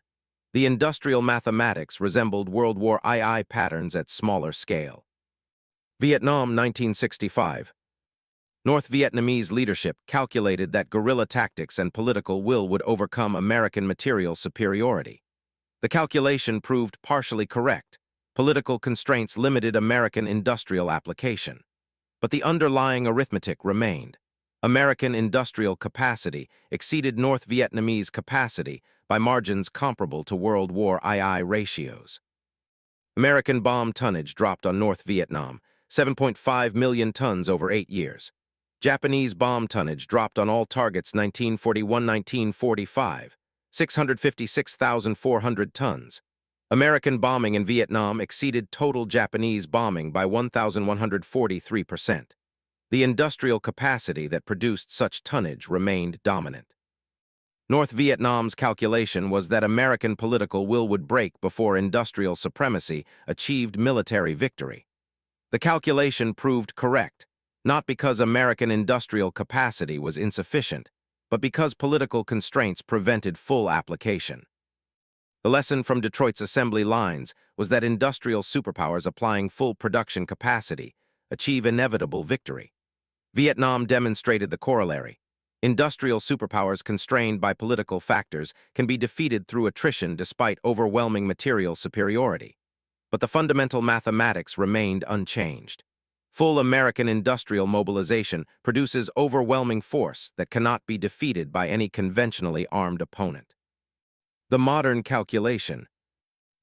The industrial mathematics resembled World War II patterns at smaller scale. Vietnam 1965. North Vietnamese leadership calculated that guerrilla tactics and political will would overcome American material superiority. The calculation proved partially correct. Political constraints limited American industrial application. But the underlying arithmetic remained. American industrial capacity exceeded North Vietnamese capacity by margins comparable to World War II ratios. American bomb tonnage dropped on North Vietnam, 7.5 million tons over 8 years. Japanese bomb tonnage dropped on all targets 1941-1945, 656,400 tons. American bombing in Vietnam exceeded total Japanese bombing by 1,143%. The industrial capacity that produced such tonnage remained dominant. North Vietnam's calculation was that American political will would break before industrial supremacy achieved military victory. The calculation proved correct, not because American industrial capacity was insufficient, but because political constraints prevented full application. The lesson from Detroit's assembly lines was that industrial superpowers applying full production capacity achieve inevitable victory. Vietnam demonstrated the corollary. Industrial superpowers constrained by political factors can be defeated through attrition despite overwhelming material superiority. But the fundamental mathematics remained unchanged. Full American industrial mobilization produces overwhelming force that cannot be defeated by any conventionally armed opponent. The modern calculation.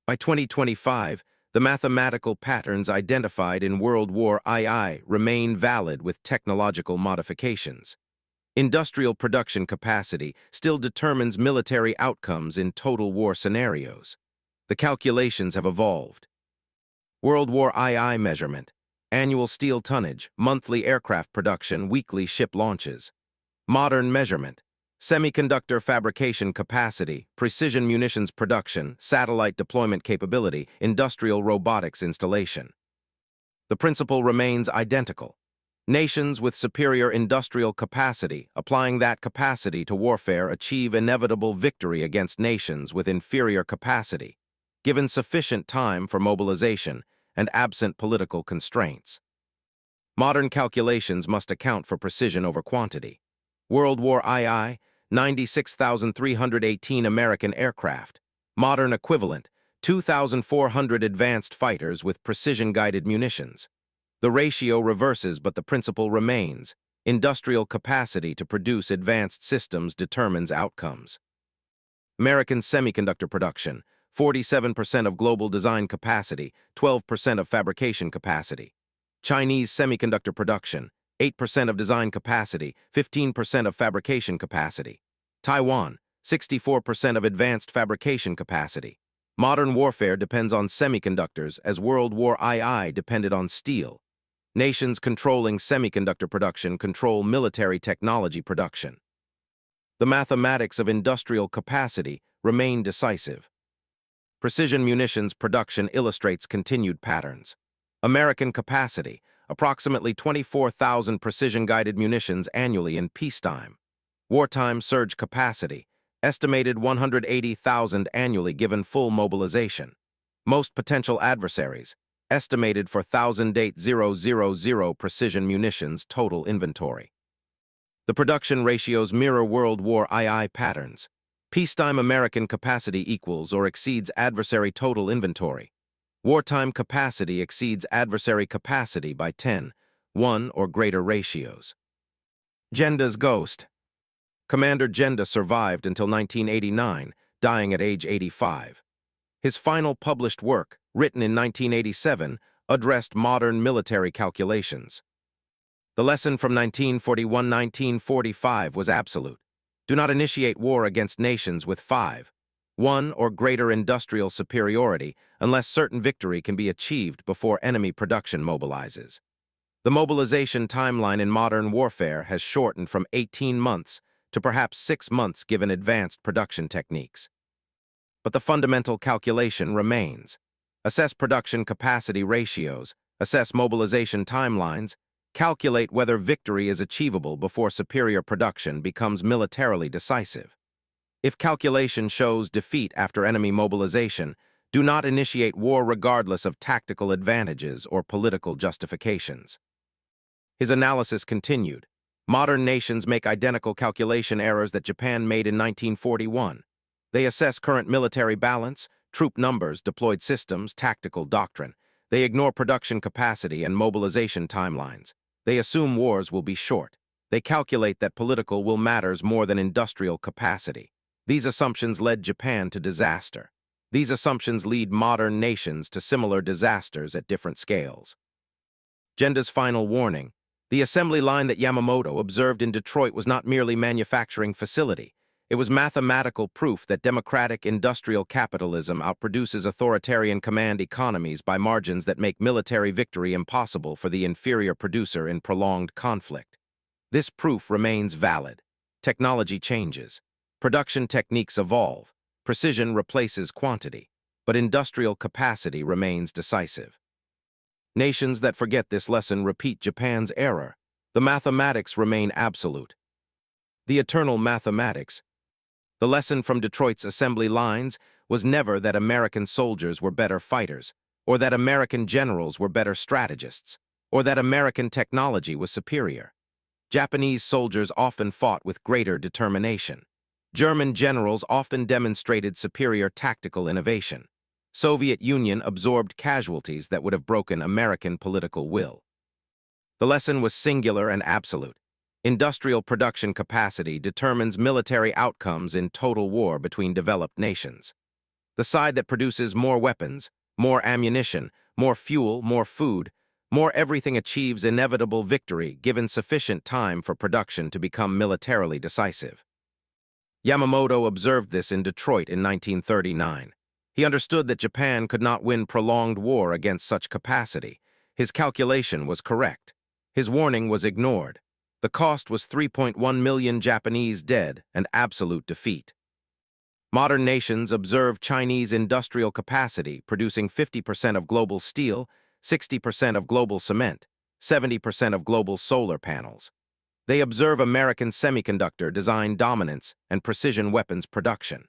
By 2025, the mathematical patterns identified in World War II remain valid with technological modifications. Industrial production capacity still determines military outcomes in total war scenarios. The calculations have evolved. World War II measurement. Annual steel tonnage, monthly aircraft production, weekly ship launches. Modern measurement. Semiconductor fabrication capacity, precision munitions production, satellite deployment capability, industrial robotics installation. The principle remains identical. Nations with superior industrial capacity, applying that capacity to warfare, achieve inevitable victory against nations with inferior capacity, given sufficient time for mobilization and absent political constraints. Modern calculations must account for precision over quantity. World War II, 96,318 American aircraft. Modern equivalent, 2,400 advanced fighters with precision-guided munitions. The ratio reverses, but the principle remains. Industrial capacity to produce advanced systems determines outcomes. American semiconductor production, 47% of global design capacity, 12% of fabrication capacity. Chinese semiconductor production, 8% of design capacity, 15% of fabrication capacity. Taiwan, 64% of advanced fabrication capacity. Modern warfare depends on semiconductors as World War II depended on steel. Nations controlling semiconductor production control military technology production. The mathematics of industrial capacity remain decisive. Precision munitions production illustrates continued patterns. American capacity, approximately 24,000 precision-guided munitions annually in peacetime. Wartime surge capacity, estimated 180,000 annually given full mobilization. Most potential adversaries, estimated for 1,000 precision munitions total inventory. The production ratios mirror World War II patterns. Peacetime American capacity equals or exceeds adversary total inventory. Wartime capacity exceeds adversary capacity by 10, 1 or greater ratios. Genda's ghost. Commander Genda survived until 1989, dying at age 85. His final published work, written in 1987, addressed modern military calculations. The lesson from 1941-1945 was absolute. Do not initiate war against nations with 1 or greater industrial superiority unless certain victory can be achieved before enemy production mobilizes. The mobilization timeline in modern warfare has shortened from 18 months to perhaps 6 months given advanced production techniques. But the fundamental calculation remains. Assess production capacity ratios, assess mobilization timelines, calculate whether victory is achievable before superior production becomes militarily decisive. If calculation shows defeat after enemy mobilization, do not initiate war regardless of tactical advantages or political justifications. His analysis continued. Modern nations make identical calculation errors that Japan made in 1941. They assess current military balance, troop numbers, deployed systems, tactical doctrine. They ignore production capacity and mobilization timelines. They assume wars will be short. They calculate that political will matters more than industrial capacity. These assumptions led Japan to disaster. These assumptions lead modern nations to similar disasters at different scales. Genda's final warning. The assembly line that Yamamoto observed in Detroit was not merely manufacturing facility. It was mathematical proof that democratic industrial capitalism outproduces authoritarian command economies by margins that make military victory impossible for the inferior producer in prolonged conflict. This proof remains valid. Technology changes. Production techniques evolve. Precision replaces quantity. But industrial capacity remains decisive. Nations that forget this lesson repeat Japan's error. The mathematics remain absolute. The eternal mathematics. The lesson from Detroit's assembly lines was never that American soldiers were better fighters, or that American generals were better strategists, or that American technology was superior. Japanese soldiers often fought with greater determination. German generals often demonstrated superior tactical innovation. Soviet Union absorbed casualties that would have broken American political will. The lesson was singular and absolute. Industrial production capacity determines military outcomes in total war between developed nations. The side that produces more weapons, more ammunition, more fuel, more food, more everything achieves inevitable victory given sufficient time for production to become militarily decisive. Yamamoto observed this in Detroit in 1939. He understood that Japan could not win prolonged war against such capacity. His calculation was correct. His warning was ignored. The cost was 3.1 million Japanese dead and absolute defeat. Modern nations observe Chinese industrial capacity producing 50% of global steel, 60% of global cement, 70% of global solar panels. They observe American semiconductor design dominance and precision weapons production.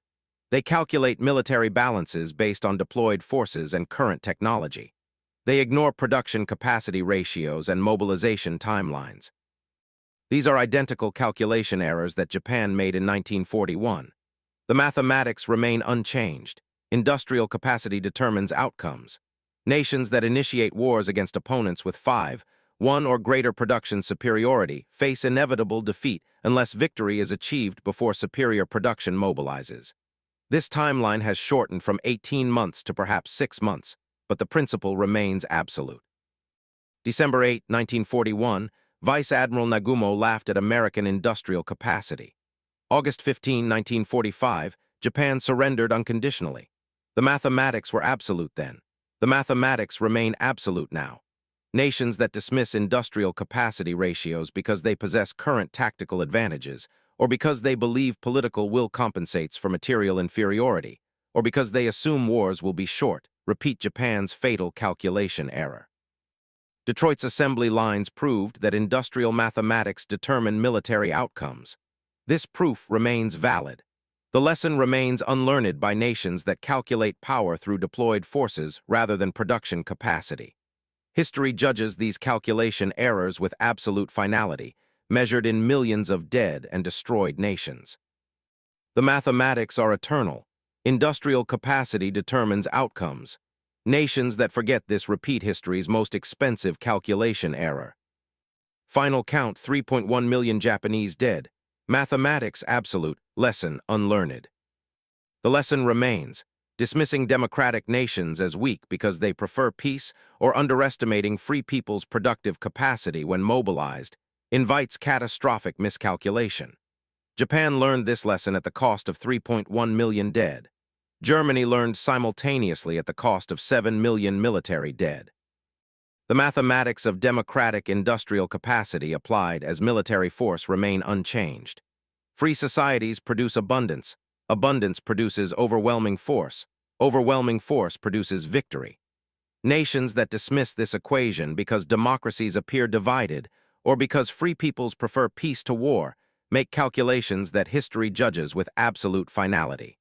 They calculate military balances based on deployed forces and current technology. They ignore production capacity ratios and mobilization timelines. These are identical calculation errors that Japan made in 1941. The mathematics remain unchanged. Industrial capacity determines outcomes. Nations that initiate wars against opponents with 1 or greater production superiority face inevitable defeat unless victory is achieved before superior production mobilizes. This timeline has shortened from 18 months to perhaps 6 months, but the principle remains absolute. December 8, 1941, Vice Admiral Nagumo laughed at American industrial capacity. August 15, 1945, Japan surrendered unconditionally. The mathematics were absolute then. The mathematics remain absolute now. Nations that dismiss industrial capacity ratios because they possess current tactical advantages, or because they believe political will compensates for material inferiority, or because they assume wars will be short, repeat Japan's fatal calculation error. Detroit's assembly lines proved that industrial mathematics determine military outcomes. This proof remains valid. The lesson remains unlearned by nations that calculate power through deployed forces rather than production capacity. History judges these calculation errors with absolute finality, measured in millions of dead and destroyed nations. The mathematics are eternal. Industrial capacity determines outcomes. Nations that forget this repeat history's most expensive calculation error. Final count 3.1 million Japanese dead. Mathematics absolute, lesson unlearned. The lesson remains, dismissing democratic nations as weak because they prefer peace or underestimating free people's productive capacity when mobilized invites catastrophic miscalculation. Japan learned this lesson at the cost of 3.1 million dead. Germany learned simultaneously at the cost of 7 million military dead. The mathematics of democratic industrial capacity applied as military force remain unchanged. Free societies produce abundance. Abundance produces overwhelming force. Overwhelming force produces victory. Nations that dismiss this equation because democracies appear divided or because free peoples prefer peace to war make calculations that history judges with absolute finality.